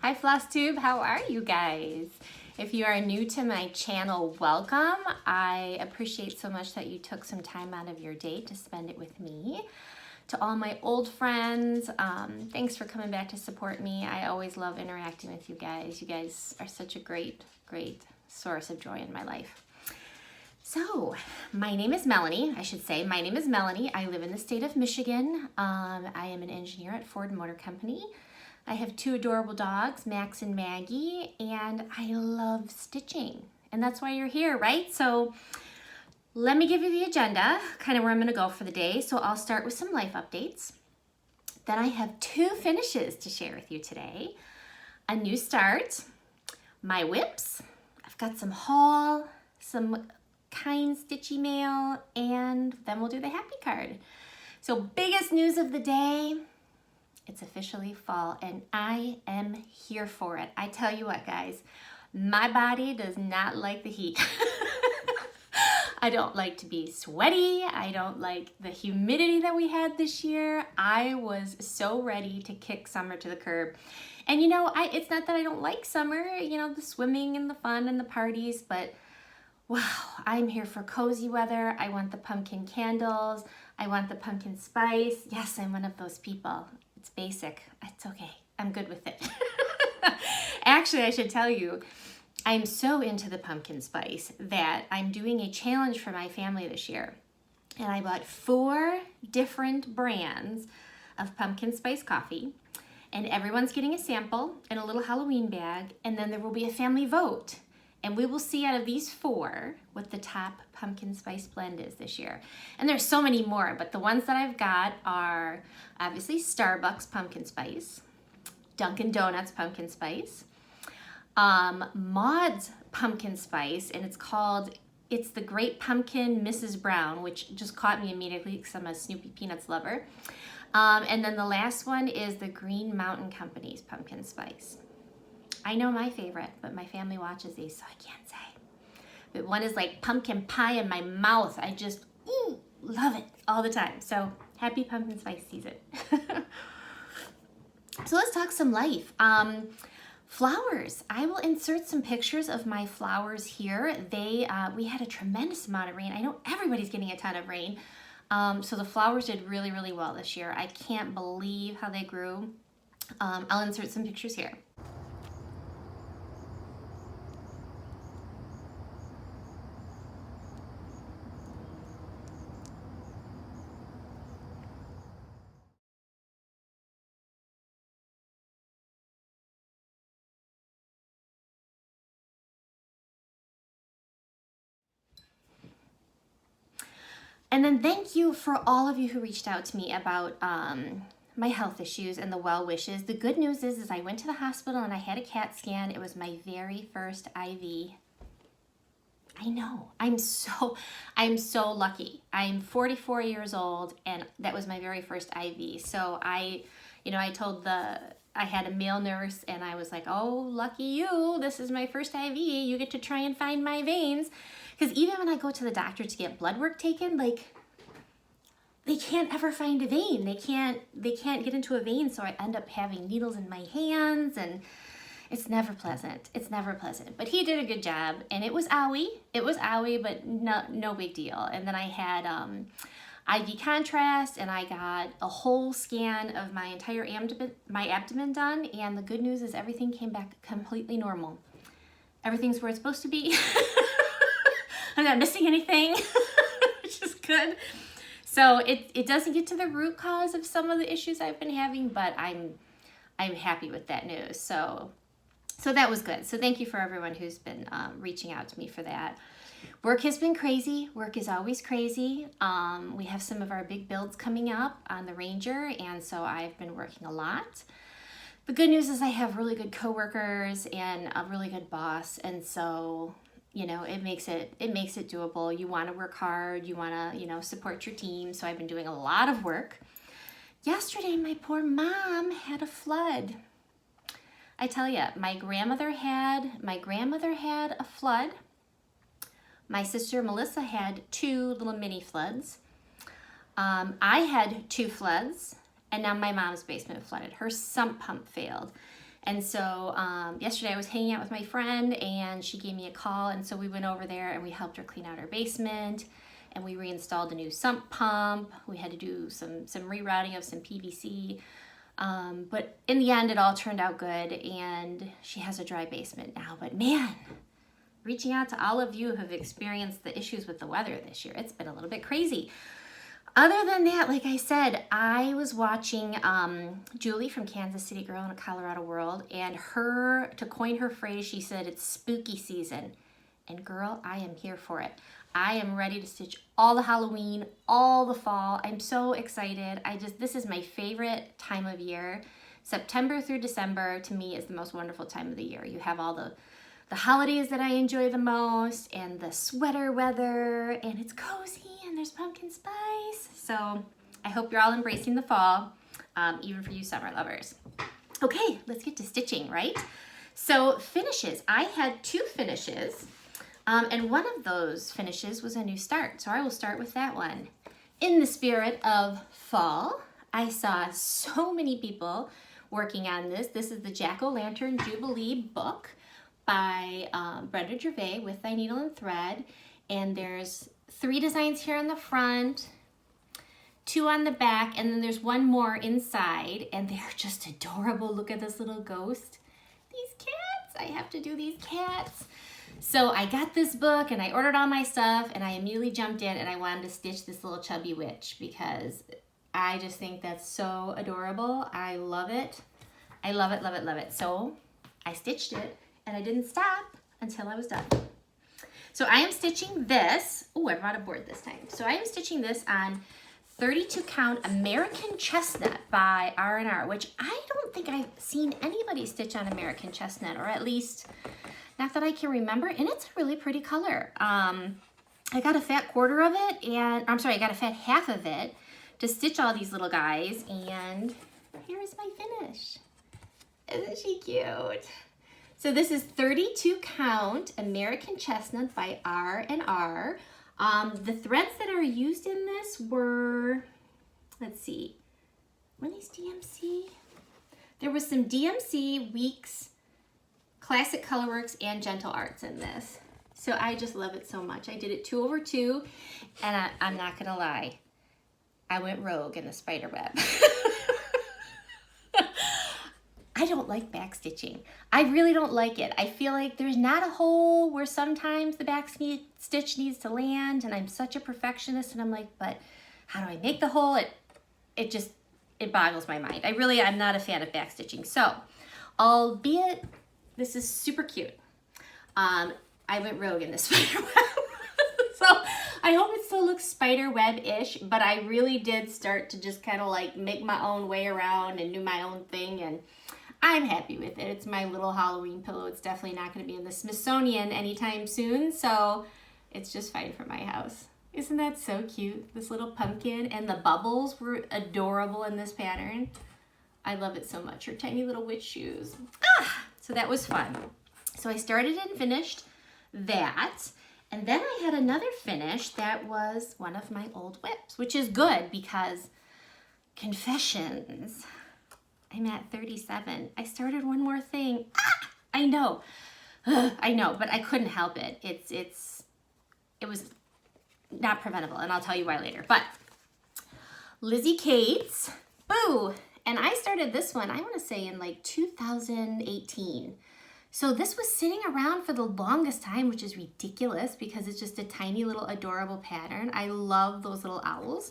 Hi Flosstube, how are you guys? If you are new to my channel, welcome. I appreciate so much that you took some time out of your day to spend it with me. To all my old friends, thanks for coming back to support me. I always love interacting with you guys. You guys are such a great source of joy in my life. So, my name is Melanie. I should say, my name is Melanie. I live in the state of Michigan. I am an engineer at Ford Motor Company. I have two adorable dogs, Max and Maggie, and I love stitching. And that's why you're here, right? So let me give you the agenda, kind of where I'm gonna go for the day. So I'll start with some life updates. Then I have two finishes to share with you today. A new start, my whips. I've got some haul, some kind Stitchy mail, and then we'll do the happy card. So biggest news of the day, it's officially fall and I am here for it. I tell you what, guys, my body does not like the heat. I don't like to be sweaty. I don't like the humidity that we had this year. I was so ready to kick summer to the curb. And you know, it's not that I don't like summer, you know, the swimming and the fun and the parties, but wow, I'm here for cozy weather. I want the pumpkin candles. I want the pumpkin spice. Yes, I'm one of those people. It's basic. It's okay. I'm good with it. Actually, I should tell you, I'm so into the pumpkin spice that I'm doing a challenge for my family this year. And I bought 4 different brands of pumpkin spice coffee. And everyone's getting a sample in a little Halloween bag. And then there will be a family vote. And we will see out of these 4 what the top pumpkin spice blend is this year. And there's so many more, but the ones that I've got are obviously Starbucks pumpkin spice, Dunkin' Donuts pumpkin spice, Maud's pumpkin spice, and it's the Great Pumpkin Mrs. Brown, which just caught me immediately because I'm a Snoopy Peanuts lover. And then the last one is the Green Mountain Company's pumpkin spice. I know my favorite, but my family watches these, so I can't say. But one is like pumpkin pie in my mouth. I just love it all the time. So happy pumpkin spice season. So let's talk some life. Flowers. I will insert some pictures of my flowers here. We had a tremendous amount of rain. I know everybody's getting a ton of rain. So the flowers did really, really well this year. I can't believe how they grew. I'll insert some pictures here. And then thank you for all of you who reached out to me about my health issues and the well wishes. The good news is I went to the hospital and I had a CAT scan. It was my very first IV. I know, I'm so lucky. I'm 44 years old and that was my very first IV. So I had a male nurse and I was like, oh, lucky you, this is my first IV. You get to try and find my veins. Because even when I go to the doctor to get blood work taken, like, they can't ever find a vein. They can't get into a vein, so I end up having needles in my hands, and it's never pleasant. It's never pleasant. But he did a good job, and it was owie. It was owie, but no big deal. And then I had IV contrast, and I got a whole scan of my entire abdomen done, and the good news is everything came back completely normal. Everything's where it's supposed to be. I'm not missing anything, which is good. So it doesn't get to the root cause of some of the issues I've been having, but I'm happy with that news. So that was good. So thank you for everyone who's been reaching out to me for that. Work has been crazy. Work is always crazy. We have some of our big builds coming up on the Ranger, and so I've been working a lot. The good news is I have really good coworkers and a really good boss, and so you know, it makes it doable. You want to work hard, you want to, you know, support your team. So I've been doing a lot of work. Yesterday, my poor mom had a flood. I tell you, my grandmother had a flood. My sister Melissa had 2 little mini floods. I had 2 floods, and now my mom's basement flooded. Her sump pump failed. And so yesterday I was hanging out with my friend and she gave me a call, and so we went over there and we helped her clean out her basement, and we reinstalled a new sump pump. We had to do some rerouting of some PVC, but in the end it all turned out good, and she has a dry basement now. But man, reaching out to all of you who have experienced the issues with the weather this year, it's been a little bit crazy. Other than that, like I said, I was watching Julie from Kansas City Girl in a Colorado World, and her, to coin her phrase, she said it's spooky season. And girl, I am here for it. I am ready to stitch all the Halloween, all the fall. I'm so excited. This is my favorite time of year. September through December, to me, is the most wonderful time of the year. You have all the holidays that I enjoy the most, and the sweater weather, and it's cozy, and there's pumpkin spice. So I hope you're all embracing the fall, even for you summer lovers. Okay, let's get to stitching, right? So finishes, I had 2 finishes, and one of those finishes was a new start. So I will start with that one. In the spirit of fall, I saw so many people working on this. This is the Jack-O-Lantern Jubilee book by Brenda Gervais with Thy Needle and Thread. And there's 3 designs here on the front, 2 on the back, and then there's 1 more inside, and they're just adorable. Look at this little ghost. These cats, I have to do these cats. So I got this book and I ordered all my stuff, and I immediately jumped in and I wanted to stitch this little chubby witch because I just think that's so adorable. I love it. I love it, love it, love it. So I stitched it, and I didn't stop until I was done. So I am stitching this. Oh, I brought a board this time. So I am stitching this on 32 count American Chestnut by R&R, which I don't think I've seen anybody stitch on American Chestnut, or at least not that I can remember, and it's a really pretty color. I got a fat quarter of it, and I'm sorry, I got a fat half of it to stitch all these little guys, and here is my finish. Isn't she cute? So this is 32 count American Chestnut by R&R. The threads that are used in this were, let's see, were these DMC? There was some DMC, Weeks, Classic Colorworks, and Gentle Arts in this. So I just love it so much. I did it 2/2, and I'm not gonna lie, I went rogue in the spider web. I don't like back stitching. I really don't like it. I feel like there's not a hole where sometimes the back stitch needs to land, and I'm such a perfectionist, and I'm like, but how do I make the hole? It boggles my mind. I'm not a fan of back stitching. So, albeit this is super cute, I went rogue in this spider web. So I hope it still looks spider web-ish, but I really did start to just kind of like make my own way around and do my own thing, and I'm happy with it. It's my little Halloween pillow. It's definitely not going to be in the Smithsonian anytime soon, so it's just fine for my house. Isn't that so cute? This little pumpkin, and the bubbles were adorable in this pattern. I love it so much. Her tiny little witch shoes. So that was fun. So I started and finished that, and then I had another finish that was one of my old whips, which is good because, confessions, I'm at 37. I started one more thing. I know, but I couldn't help it. It was not preventable, and I'll tell you why later. But Lizzie Kate's Boo, and I started this one, I want to say in like 2018. So this was sitting around for the longest time, which is ridiculous because it's just a tiny little adorable pattern. I love those little owls.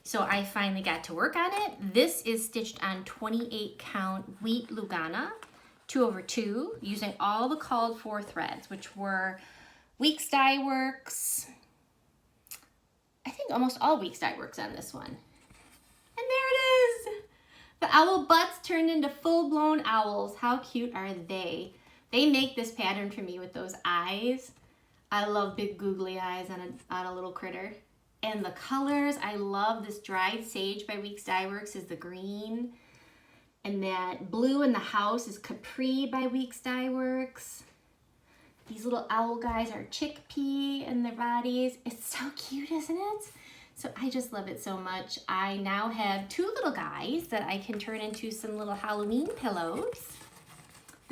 So I finally got to work on it. This is stitched on 28 count wheat Lugana, 2/2, using all the called for threads, which were Weeks Dye Works. I think almost all Weeks Dye Works on this one. And there it is. The owl butts turned into full-blown owls. How cute are they? They make this pattern for me with those eyes. I love big googly eyes on a little critter. And the colors, I love this Dried Sage by Weeks Dye Works is the green. And that blue in the house is Capri by Weeks Dye Works. These little owl guys are chickpea in their bodies. It's so cute, isn't it? So I just love it so much. I now have 2 little guys that I can turn into some little Halloween pillows.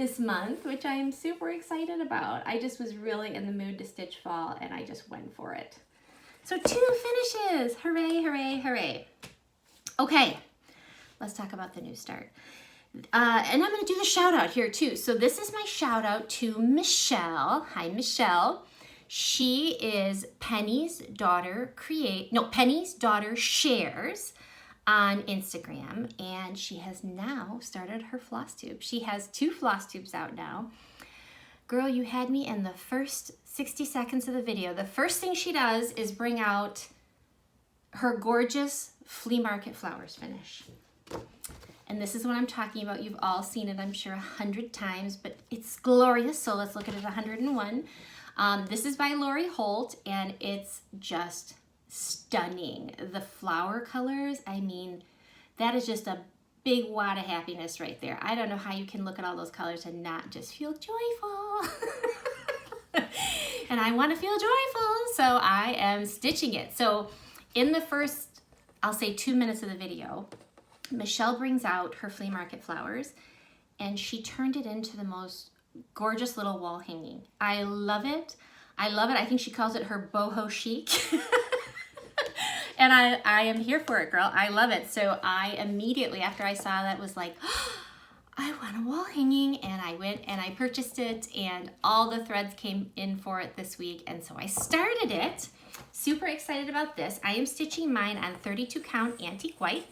this month, which I am super excited about. I just was really in the mood to stitch fall and I just went for it. So 2 finishes, hooray, hooray, hooray. Okay, let's talk about the new start. And I'm gonna do the shout out here too. So this is my shout out to Michelle. Hi, Michelle. She is Penny's Daughter Shares on Instagram, and she has now started her Flosstube. She has 2 Flosstubes out now. Girl, you had me in the first 60 seconds of the video. The first thing she does is bring out her gorgeous flea market flowers finish. And this is what I'm talking about. You've all seen it, I'm sure, 100 times, but it's glorious. So let's look at it 101. This is by Lori Holt, and it's just stunning. The flower colors, I mean, that is just a big wad of happiness right there. I don't know how you can look at all those colors and not just feel joyful. And I want to feel joyful, so I am stitching it. So in the first, I'll say 2 minutes of the video, Michelle brings out her flea market flowers, and she turned it into the most gorgeous little wall hanging. I love it. I love it. I think she calls it her boho chic. And I am here for it, girl. I love it. So I immediately, after I saw that, was like, oh, I want a wall hanging, and I went and I purchased it, and all the threads came in for it this week, and so I started it. Super excited about this. I am stitching mine on 32 count antique white.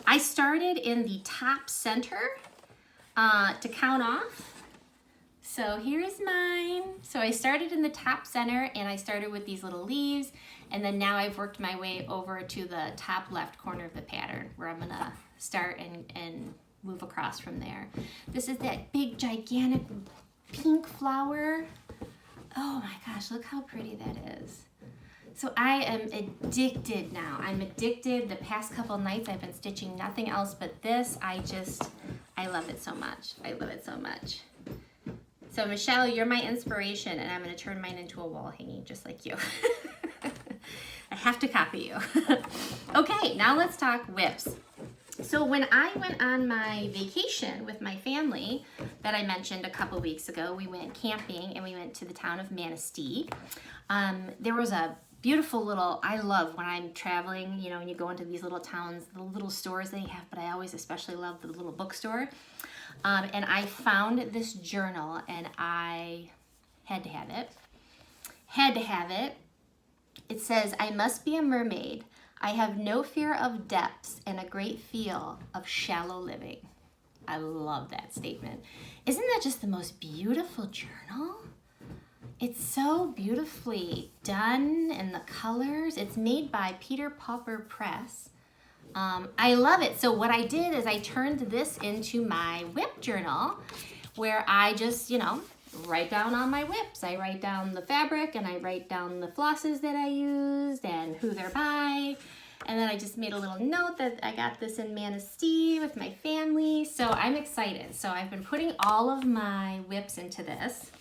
I started in the top center to count off. So here's mine. So I started in the top center, and I started with these little leaves, and then now I've worked my way over to the top left corner of the pattern where I'm gonna start and move across from there. This is that big gigantic pink flower. Oh my gosh, look how pretty that is. So I am addicted now. I'm addicted. The past couple nights I've been stitching nothing else but this. I love it so much. I love it so much. So Michelle, you're my inspiration, and I'm gonna turn mine into a wall hanging just like you. I have to copy you. Okay, now let's talk whips. So when I went on my vacation with my family that I mentioned a couple weeks ago, we went camping and we went to the town of Manistee. There was a beautiful little, I love when I'm traveling, you know, when you go into these little towns, the little stores they have, but I always especially love the little bookstore. And I found this journal, and I had to have it. Had to have it. It says, I must be a mermaid. I have no fear of depths and a great feel of shallow living. I love that statement. Isn't that just the most beautiful journal? It's so beautifully done, and the colors. It's made by Peter Pauper Press. I love it. So what I did is I turned this into my whip journal, where I just, you know, write down on my whips. I write down the fabric, and I write down the flosses that I used and who they're by. And then I just made a little note that I got this in Manistee with my family. So I'm excited. So I've been putting all of my whips into this.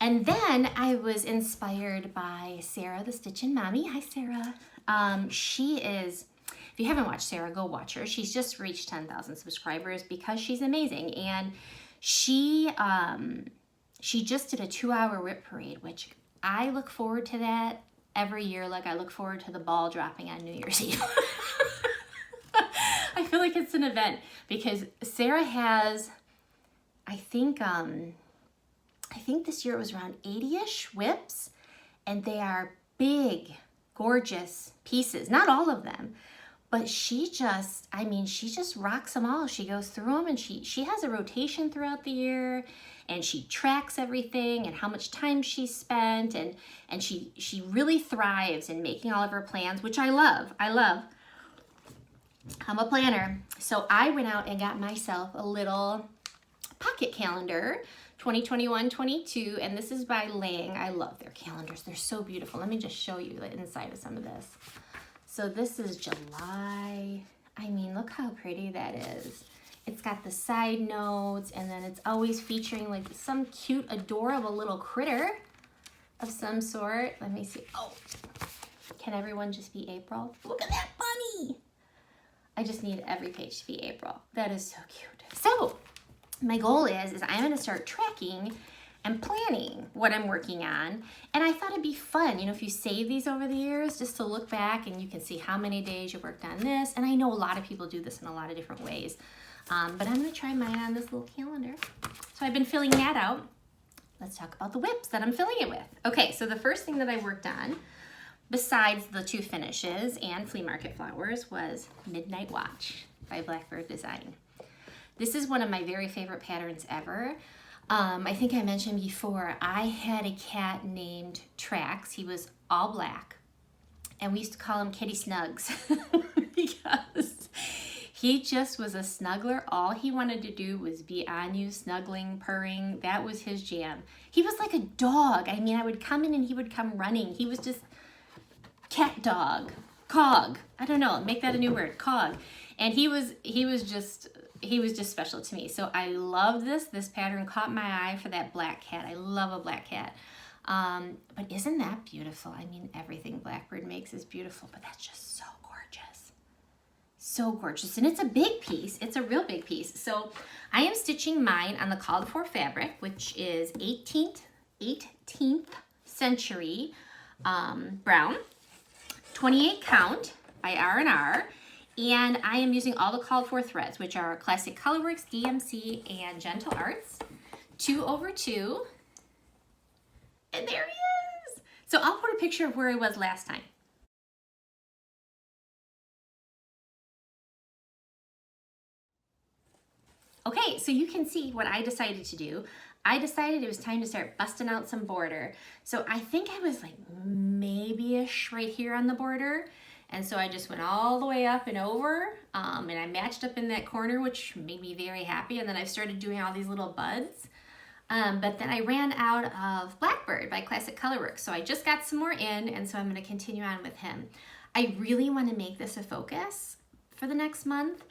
And then I was inspired by Sarah, the Stitchin' Mommy. Hi, Sarah. She is, if you haven't watched Sarah, go watch her. She's just reached 10,000 subscribers because she's amazing. And she just did a 2-hour whip parade, which I look forward to that every year. Like I look forward to the ball dropping on New Year's Eve. I feel like it's an event because Sarah has, I think this year it was around 80-ish whips, and they are big, gorgeous pieces. Not all of them, but she just rocks them all. She goes through them, and she has a rotation throughout the year, and she tracks everything and how much time she spent, and she really thrives in making all of her plans, which I love. I'm a planner. So I went out and got myself a little pocket calendar, 2021-22, and this is by Lang. I love their calendars. They're so beautiful. Let me just show you the inside of some of this. So this is July. I mean, look how pretty that is. It's got the side notes, and then it's always featuring like some cute, adorable little critter of some sort. Let me see. Oh, can everyone just be April? Look at that bunny. I just need every page to be April. That is so cute. So my goal is I'm gonna start tracking and planning what I'm working on. And I thought it'd be fun, you know, if you save these over the years, just to look back and you can see how many days you worked on this. And I know a lot of people do this in a lot of different ways, but I'm gonna try mine on this little calendar. So I've been filling that out. Let's talk about the whips that I'm filling it with. Okay, so the first thing that I worked on, besides the 2 finishes and flea market flowers, was Midnight Watch by Blackbird Design. This is one of my very favorite patterns ever. I think I mentioned before, I had a cat named Trax. He was all black, and we used to call him Kitty Snugs because he just was a snuggler. All he wanted to do was be on you, snuggling, purring. That was his jam. He was like a dog. I mean, I would come in and he would come running. He was just cat dog, cog. I don't know, make that a new word, cog. And he was just special to me. So I love this. This pattern caught my eye for that black cat. I love a black cat. But isn't that beautiful? I mean, everything Blackbird makes is beautiful, but that's just so gorgeous. So gorgeous. And it's a big piece. It's a real big piece. So I am stitching mine on the called for fabric, which is 18th century brown, 28 count by R&R. And I am using all the called for threads, which are Classic Colorworks, DMC, and Gentle Arts. 2/2. And there he is. So I'll put a picture of where he was last time. Okay, so you can see what I decided to do. I decided it was time to start busting out some border. So I think I was like maybe-ish right here on the border. And so I just went all the way up and over, and I matched up in that corner, which made me very happy. And then I started doing all these little buds. But then I ran out of Blackbird by Classic Colorworks. So I just got some more in, and so I'm gonna continue on with him. I really wanna make this a focus for the next month.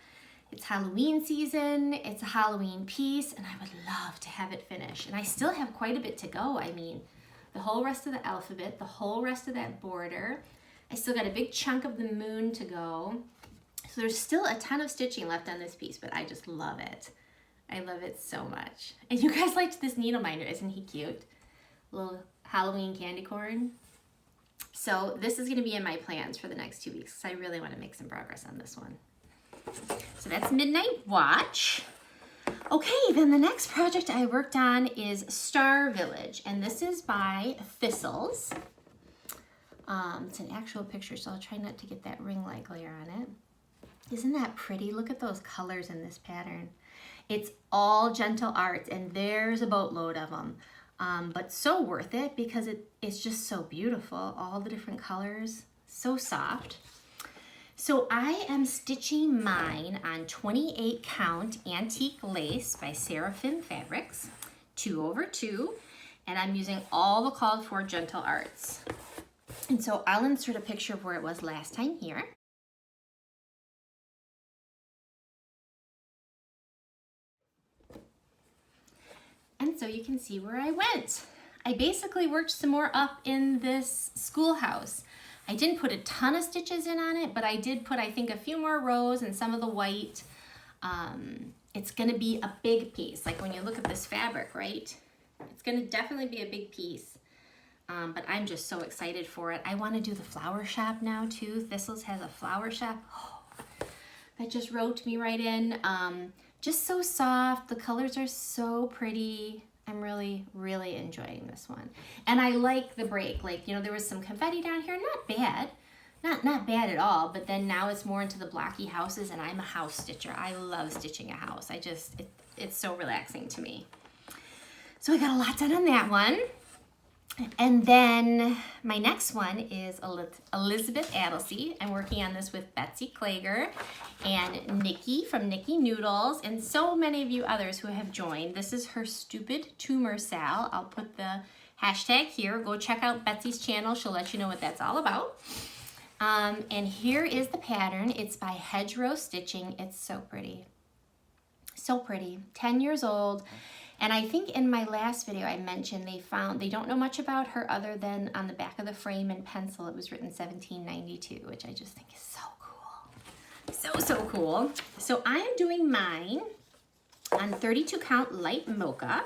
It's Halloween season, it's a Halloween piece, and I would love to have it finished. And I still have quite a bit to go. I mean, the whole rest of the alphabet, the whole rest of that border. I still got a big chunk of the moon to go. So there's still a ton of stitching left on this piece, but I just love it. I love it so much. And you guys liked this needle minder, isn't he cute? Little Halloween candy corn. So this is gonna be in my plans for the next 2 weeks, because I really wanna make some progress on this one. So that's Midnight Watch. Okay, then the next project I worked on is Star Village, and this is by Thistles. It's an actual picture, so I'll try not to get that ring light glare on it. Isn't that pretty? Look at those colors in this pattern. It's all Gentle Arts, and there's a boatload of them. But so worth it because it's just so beautiful. All the different colors, so soft. So I am stitching mine on 28 count antique lace by Seraphim Fabrics, 2/2, and I'm using all the called for Gentle Arts. And so I'll insert a picture of where it was last time here. And so you can see where I went. I basically worked some more up in this schoolhouse. I didn't put a ton of stitches in on it, but I did put, I think, a few more rows and some of the white. It's gonna be a big piece. Like when you look at this fabric, right? It's gonna definitely be a big piece. But I'm just so excited for it. I wanna do the flower shop now too. Thistles has a flower shop. Oh, that just roped me right in. Just so soft, the colors are so pretty. I'm really, really enjoying this one. And I like the break. Like, you know, there was some confetti down here, not bad. Not bad at all, but then now it's more into the blocky houses, and I'm a house stitcher. I love stitching a house. It's so relaxing to me. So I got a lot done on that one. And then my next one is Elizabeth Addlesey. I'm working on this with Betsy Klager and Nikki from Nikki Noodles, and so many of you others who have joined. This is her Stupid Tumor Sal. I'll put the hashtag here. Go check out Betsy's channel. She'll let you know what that's all about. And here is the pattern. It's by Hedgerow Stitching. It's so pretty. So pretty. 10 years old. And I think in my last video I mentioned they don't know much about her other than on the back of the frame in pencil it was written 1792, which I just think is so cool. So cool. So I am doing mine on 32 count light mocha,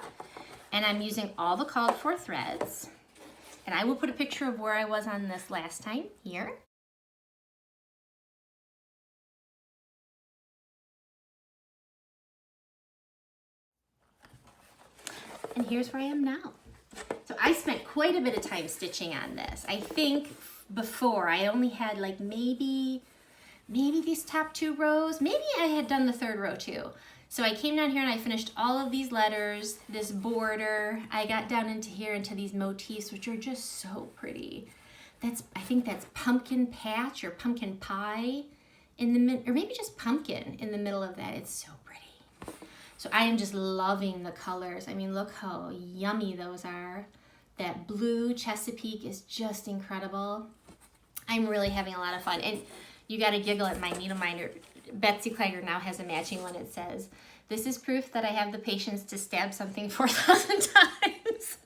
and I'm using all the called for threads. And I will put a picture of where I was on this last time here. And here's where I am now. So I spent quite a bit of time stitching on this. I think before I only had like maybe these top 2 rows. Maybe I had done the 3rd row too. So I came down here and I finished all of these letters, this border. I got down into here into these motifs, which are just so pretty. I think that's pumpkin patch or pumpkin pie in the mid, or maybe just pumpkin in the middle of that. It's so pretty. So I am just loving the colors. I mean, look how yummy those are. That blue Chesapeake is just incredible. I'm really having a lot of fun. And you got to giggle at my needle minder. Betsy Klager now has a matching one. It says, "This is proof that I have the patience to stab something 4,000 times."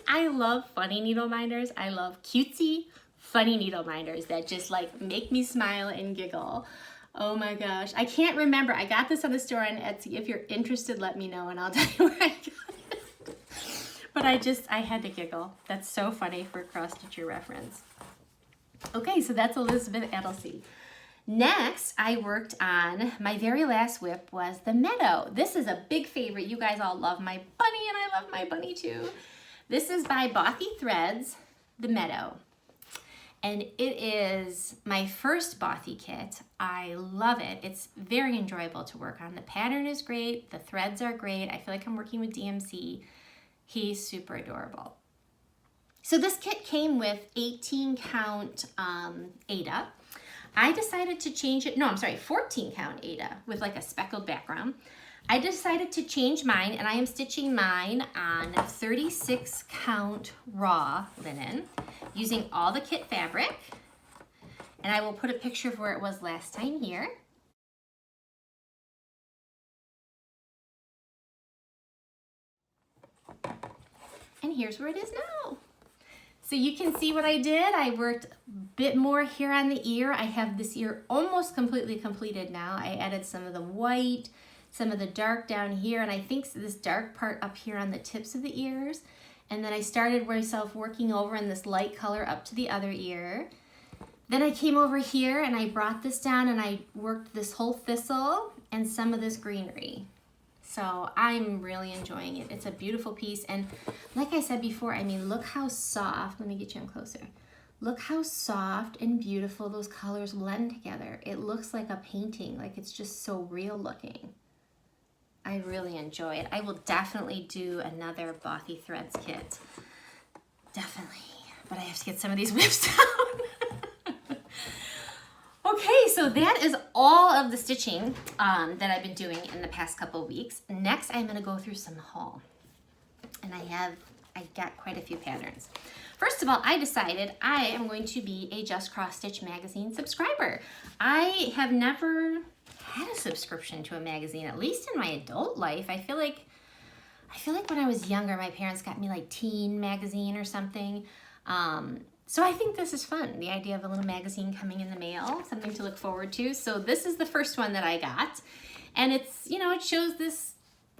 I love funny needle minders. I love cutesy, funny needle minders that just like make me smile and giggle. Oh my gosh. I can't remember. I got this on the store on Etsy. If you're interested, let me know and I'll tell you where I got it. But I had to giggle. That's so funny for cross-stitcher reference. Okay, so that's Elizabeth Edelsie. Next, I worked on, my very last whip was the Meadow. This is a big favorite. You guys all love my bunny and I love my bunny too. This is by Bothy Threads, the Meadow. And it is my first Bothy kit. I love it. It's very enjoyable to work on. The pattern is great. The threads are great. I feel like I'm working with DMC. He's super adorable. So this kit came with 18 count Aida. I decided to change it, 14 count Aida with like a speckled background. I decided to change mine and I am stitching mine on 36 count raw linen using all the kit fabric. And I will put a picture of where it was last time here. And here's where it is now. So you can see what I did. I worked a bit more here on the ear. I have this ear almost completely completed now. I added some of the white, some of the dark down here, and I think this dark part up here on the tips of the ears. And then I started myself working over in this light color up to the other ear. Then I came over here and I brought this down and I worked this whole thistle and some of this greenery. So I'm really enjoying it. It's a beautiful piece. And like I said before, I mean, look how soft, let me get you in closer. Look how soft and beautiful those colors blend together. It looks like a painting, like it's just so real looking. I really enjoy it. I will definitely do another Bothy Threads kit. Definitely. But I have to get some of these whips down. Okay, so that is all of the stitching that I've been doing in the past couple of weeks. Next, I'm gonna go through some haul. And I got quite a few patterns. First of all, I decided I am going to be a Just Cross Stitch magazine subscriber. I have never had a subscription to a magazine, at least in my adult life. I feel like when I was younger, my parents got me like Teen magazine or something. So I think this is fun, the idea of a little magazine coming in the mail, something to look forward to. So this is the first one that I got. And it's, you know, it shows this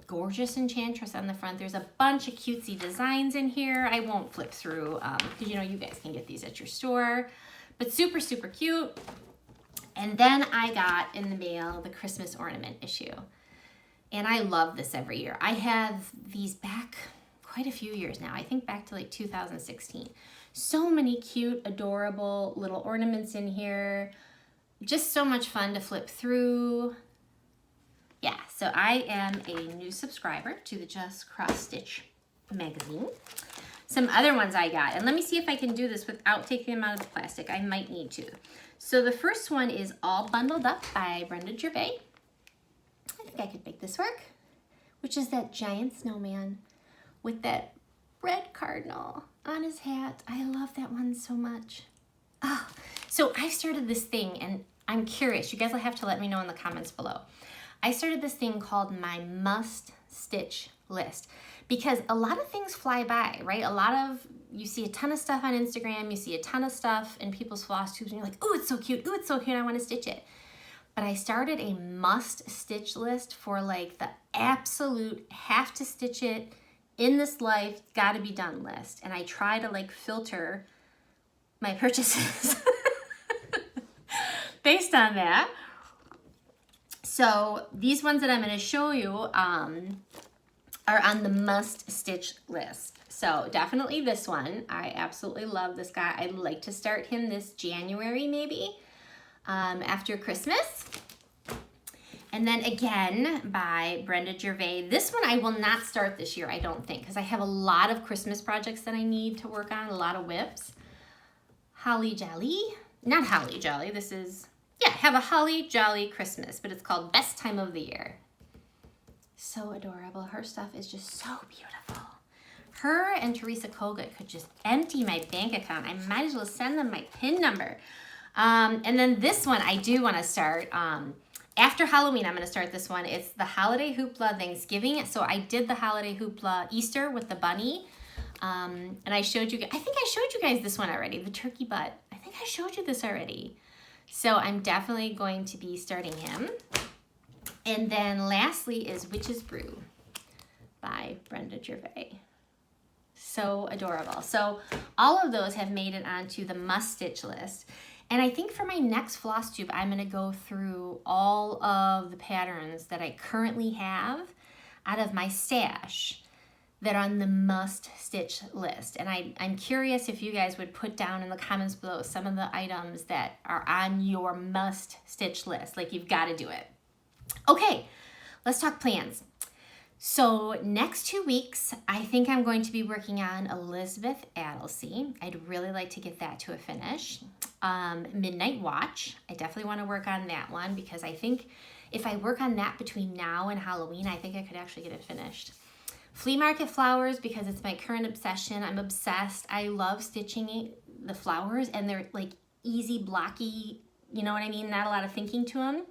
gorgeous enchantress on the front. There's a bunch of cutesy designs in here. I won't flip through, because you know, you guys can get these at your store, but super, super cute. And then I got in the mail the Christmas ornament issue. And I love this every year. I have these back quite a few years now. I think back to like 2016. So many cute, adorable little ornaments in here. Just so much fun to flip through. Yeah, so I am a new subscriber to the Just Cross Stitch magazine. Some other ones I got, and let me see if I can do this without taking them out of the plastic. I might need to. So the first one is All Bundled Up by Brenda Gervais. I think I could make this work, which is that giant snowman with that red cardinal on his hat. I love that one so much. Oh, so I started this thing, and I'm curious. You guys will have to let me know in the comments below. I started this thing called my must stitch list because a lot of things fly by, right? You see a ton of stuff on Instagram, you see a ton of stuff in people's floss tubes, and you're like, oh, it's so cute, I want to stitch it. but I started a must stitch list for like the absolute have to stitch it in this life, gotta be done list. And I try to like filter my purchases based on that. So these ones that I'm gonna show you are on the must stitch list. So definitely this one. I absolutely love this guy. I'd like to start him this January maybe, after Christmas. And then again by Brenda Gervais. This one I will not start this year, I don't think, because I have a lot of Christmas projects that I need to work on, a lot of whips. Holly Jolly, not Holly Jolly, this is, yeah, have a Holly Jolly Christmas, but it's called Best Time of the Year. So adorable. Her stuff is just so beautiful. Her and Teresa Koga could just empty my bank account. I might as well send them my PIN number. And then this one I do want to start. After Halloween, I'm going to start this one. It's the Holiday Hoopla Thanksgiving. So I did the Holiday Hoopla Easter with the bunny. And I showed you, I think I showed you guys this one already, the turkey butt. I think I showed you this already. So I'm definitely going to be starting him. And then lastly is Witch's Brew by Brenda Gervais. So adorable. So all of those have made it onto the must stitch list. And I think for my next Flosstube, I'm going to go through all of the patterns that I currently have out of my stash that are on the must stitch list. And I'm curious if you guys would put down in the comments below some of the items that are on your must stitch list. Like you've got to do it. Okay, let's talk plans. So next 2 weeks, I think I'm going to be working on Elizabeth Addlesey. I'd really like to get that to a finish. Midnight Watch, I definitely want to work on that one because I think if I work on that between now and Halloween, I think I could actually get it finished. Flea Market Flowers, because it's my current obsession. I'm obsessed. I love stitching the flowers and they're like easy, blocky, you know what I mean? Not a lot of thinking to them.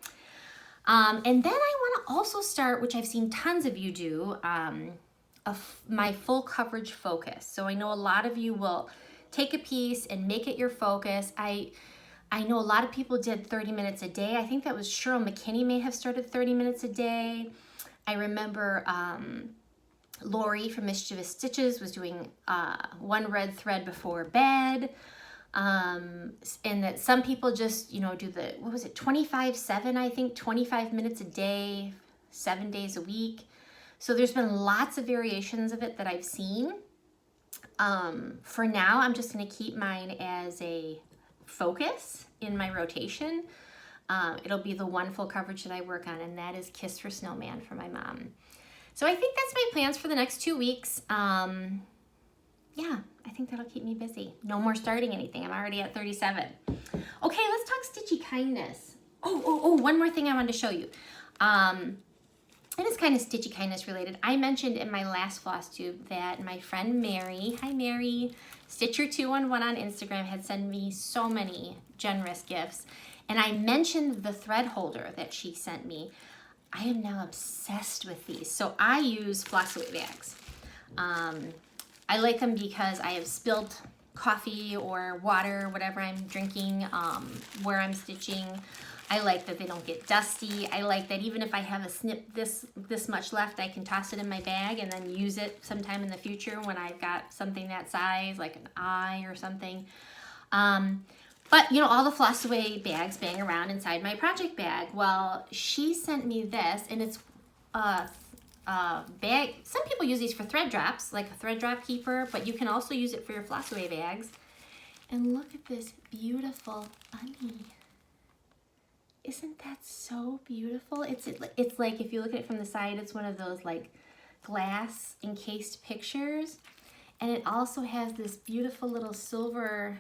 And then I want to also start, which I've seen tons of you do, my full coverage focus. So I know a lot of you will take a piece and make it your focus. I know a lot of people did 30 minutes a day. I think that was Cheryl McKinney may have started 30 minutes a day. I remember Lori from Mischievous Stitches was doing one red thread before bed. And that some people just, you know, do the, what was it, 25/7, I think, 25 minutes a day, 7 days a week. So there's been lots of variations of it that I've seen. For now, I'm just going to keep mine as a focus in my rotation. It'll be the one full coverage that I work on, and that is Kiss for Snowman for my mom. So I think that's my plans for the next 2 weeks. Yeah, I think that'll keep me busy. No more starting anything. I'm already at 37. Okay, let's talk Stitchy Kindness. Oh, one more thing I wanted to show you. It is kind of Stitchy Kindness related. I mentioned in my last Flosstube that my friend Mary, hi Mary, Stitcher211 on Instagram had sent me so many generous gifts. And I mentioned the thread holder that she sent me. I am now obsessed with these. So I use Flosstube bags. I like them because I have spilled coffee or water, whatever I'm drinking, where I'm stitching. I like that they don't get dusty. I like that even if I have a snip this much left, I can toss it in my bag and then use it sometime in the future when I've got something that size, like an eye or something. But, you know, all the Flosstube bags bang around inside my project bag. Well, she sent me this, and it's bag. Some people use these for thread drops, like a thread drop keeper, but you can also use it for your Flosstube bags. And look at this beautiful bunny. Isn't that so beautiful? It's like, if you look at it from the side, it's one of those like glass encased pictures. And it also has this beautiful little silver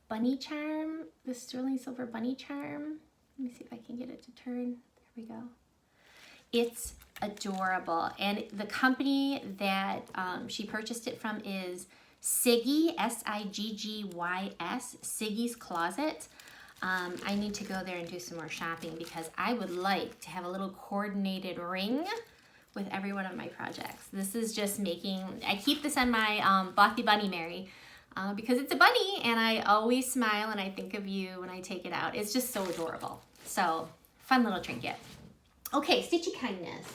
bunny charm, this sterling silver bunny charm. Let me see if I can get it to turn. There we go. It's adorable. And the company that she purchased it from is Siggy, S-I-G-G-Y-S, Siggy's Closet. I need to go there and do some more shopping because I would like to have a little coordinated ring with every one of my projects. This is just making, I keep this on my Bothy Bunny Mary. because it's a bunny and I always smile and I think of you when I take it out. It's just so adorable. So fun little trinket. Okay, Stitchy kindness.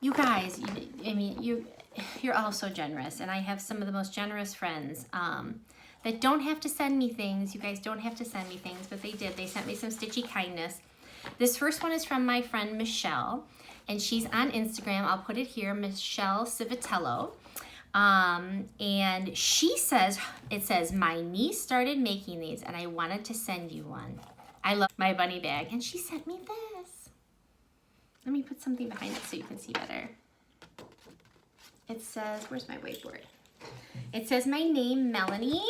You guys, you're all so generous, and I have some of the most generous friends that don't have to send me things. You guys don't have to send me things, but they did. They sent me some Stitchy kindness. This first one is from my friend Michelle, and she's on Instagram. I'll put it here, Michelle Civitello. And she says, it says, my niece started making these and I wanted to send you one. I love my bunny bag. And she sent me this. Let me put something behind it so you can see better. It says, where's my whiteboard? It says my name, Melanie.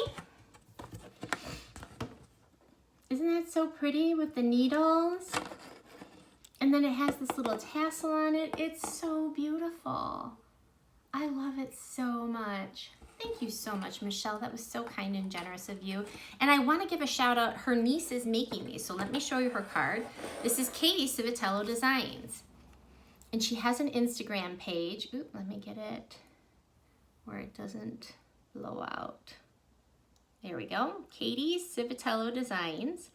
Isn't that so pretty with the needles? And then it has this little tassel on it. It's so beautiful. I love it so much. Thank you so much, Michelle. That was so kind and generous of you. And I want to give a shout out. Her niece is making these, so let me show you her card. This is Katie Civitello Designs. And she has an Instagram page. Oop, let me get it where it doesn't blow out. There we go. Katie Civitello Designs.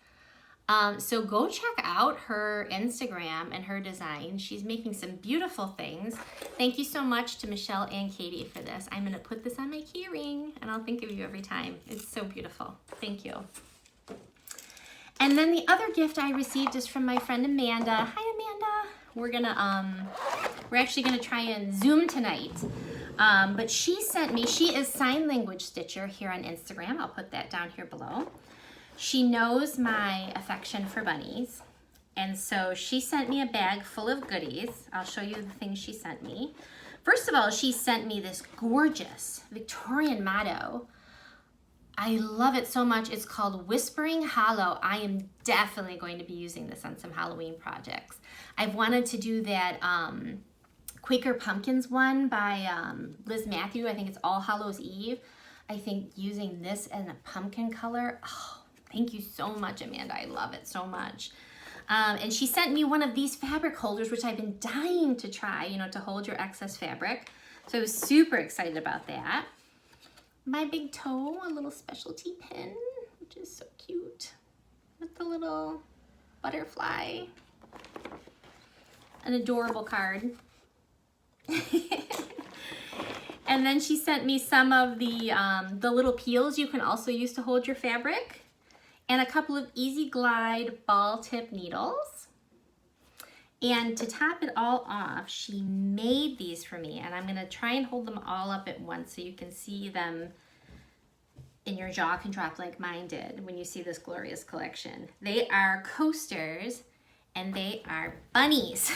So go check out her Instagram and her design. She's making some beautiful things. Thank you so much to Michelle and Katie for this. I'm gonna put this on my key ring and I'll think of you every time. It's so beautiful. Thank you. And then the other gift I received is from my friend Amanda. Hi, Amanda. We're actually gonna try and Zoom tonight. But she sent me, she is Sign Language Stitcher here on Instagram. I'll put that down here below. She knows my affection for bunnies, and so she sent me a bag full of goodies. I'll show you the things she sent me. First of all, she sent me this gorgeous Victorian motto. I love it so much. It's called Whispering Hollow. I am definitely going to be using this on some Halloween projects. I've wanted to do that Quaker Pumpkins one by Liz Matthew. I think it's All Hallows Eve. I think using this in a pumpkin color, oh, thank you so much, Amanda. I love it so much. And she sent me one of these fabric holders, which I've been dying to try, you know, to hold your excess fabric. So I was super excited about that. My big toe, a little specialty pin, which is so cute, with the little butterfly. An adorable card. And then she sent me some of the little peels you can also use to hold your fabric, and a couple of Easy Glide ball tip needles. And to top it all off, she made these for me, and I'm gonna try and hold them all up at once so you can see them and your jaw can drop like mine did when you see this glorious collection. They are coasters and they are bunnies.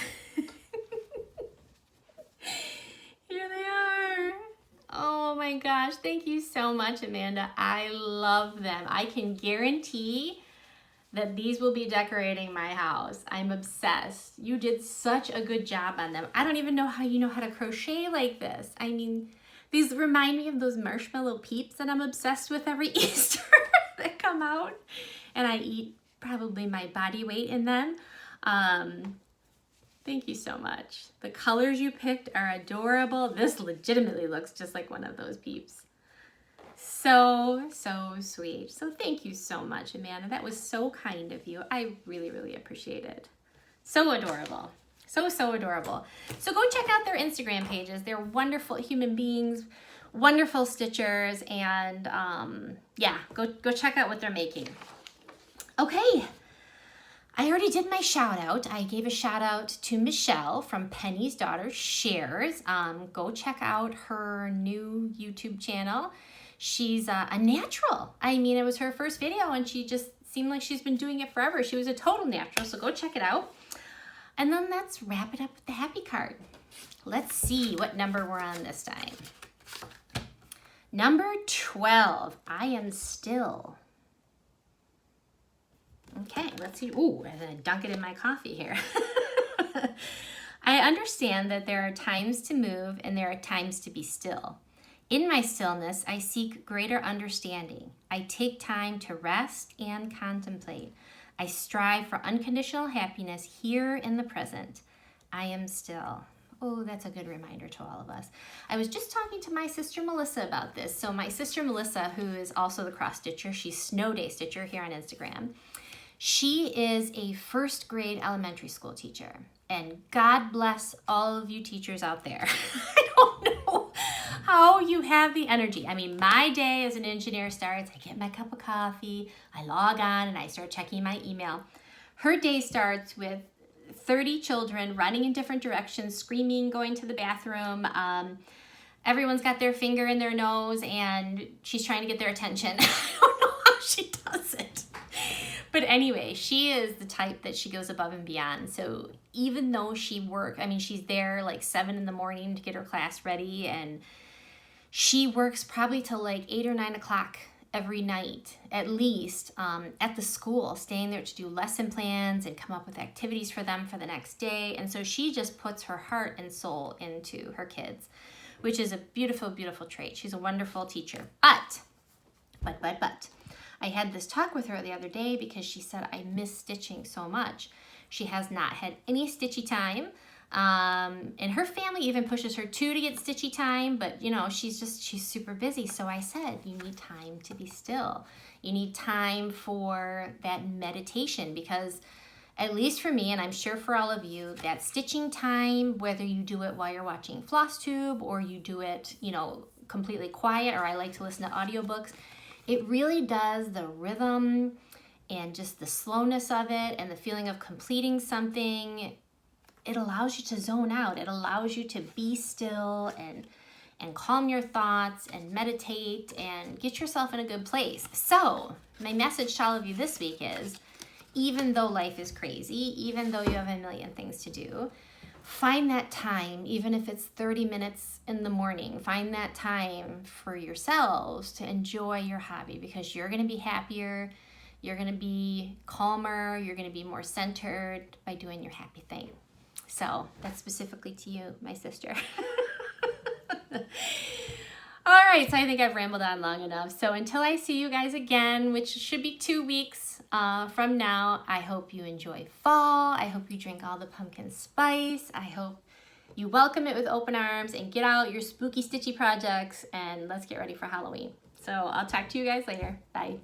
Here they are. Oh my gosh, thank you so much, Amanda. I love them. I can guarantee that these will be decorating my house. I'm obsessed. You did such a good job on them. I don't even know how you know how to crochet like this. I mean, these remind me of those marshmallow peeps that I'm obsessed with every Easter that come out. And I eat probably my body weight in them. Thank you so much. The colors you picked are adorable. This legitimately looks just like one of those peeps. So, so sweet. So thank you so much, Amanda. That was so kind of you. I really, really appreciate it. So adorable. So, so adorable. So go check out their Instagram pages. They're wonderful human beings, wonderful stitchers, and yeah, go check out what they're making. Okay. I already did my shout out. I gave a shout out to Michelle from Penny's Daughter Shares. Go check out her new YouTube channel. She's a natural. I mean, it was her first video and she just seemed like she's been doing it forever. She was a total natural, so go check it out. And then let's wrap it up with the happy card. Let's see what number we're on this time. Number 12, I am still. Okay, let's see. Ooh, I'm gonna dunk it in my coffee here. I understand that there are times to move and there are times to be still. In my stillness, I seek greater understanding. I take time to rest and contemplate. I strive for unconditional happiness here in the present. I am still. Oh, that's a good reminder to all of us. I was just talking to my sister Melissa about this. So my sister Melissa, who is also the cross stitcher, she's Snow Day Stitcher here on Instagram. She is a first grade elementary school teacher. And God bless all of you teachers out there. I don't know how you have the energy. I mean, my day as an engineer starts, I get my cup of coffee, I log on and I start checking my email. Her day starts with 30 children running in different directions, screaming, going to the bathroom. Everyone's got their finger in their nose and she's trying to get their attention. I don't know how she does it. But anyway, she is the type that she goes above and beyond. So even though she's there like 7 in the morning to get her class ready, and she works probably till like 8 or 9 o'clock every night, at least, at the school, staying there to do lesson plans and come up with activities for them for the next day. And so she just puts her heart and soul into her kids, which is a beautiful, beautiful trait. She's a wonderful teacher. But, I had this talk with her the other day because she said, I miss stitching so much. She has not had any stitchy time. And her family even pushes her to get stitchy time, but you know, she's super busy. So I said, you need time to be still. You need time for that meditation, because at least for me, and I'm sure for all of you, that stitching time, whether you do it while you're watching Flosstube or you do it, you know, completely quiet, or I like to listen to audiobooks, it really does the rhythm and just the slowness of it and the feeling of completing something. It allows you to zone out. It allows you to be still and calm your thoughts and meditate and get yourself in a good place. So my message to all of you this week is, even though life is crazy, even though you have a million things to do, find that time, even if it's 30 minutes in the morning, find that time for yourselves to enjoy your hobby, because you're going to be happier, you're going to be calmer, you're going to be more centered by doing your happy thing. So that's specifically to you, my sister. All right, so I think I've rambled on long enough. So until I see you guys again, which should be 2 weeks from now, I hope you enjoy fall. I hope you drink all the pumpkin spice. I hope you welcome it with open arms and get out your spooky stitchy projects, and let's get ready for Halloween. So I'll talk to you guys later. Bye.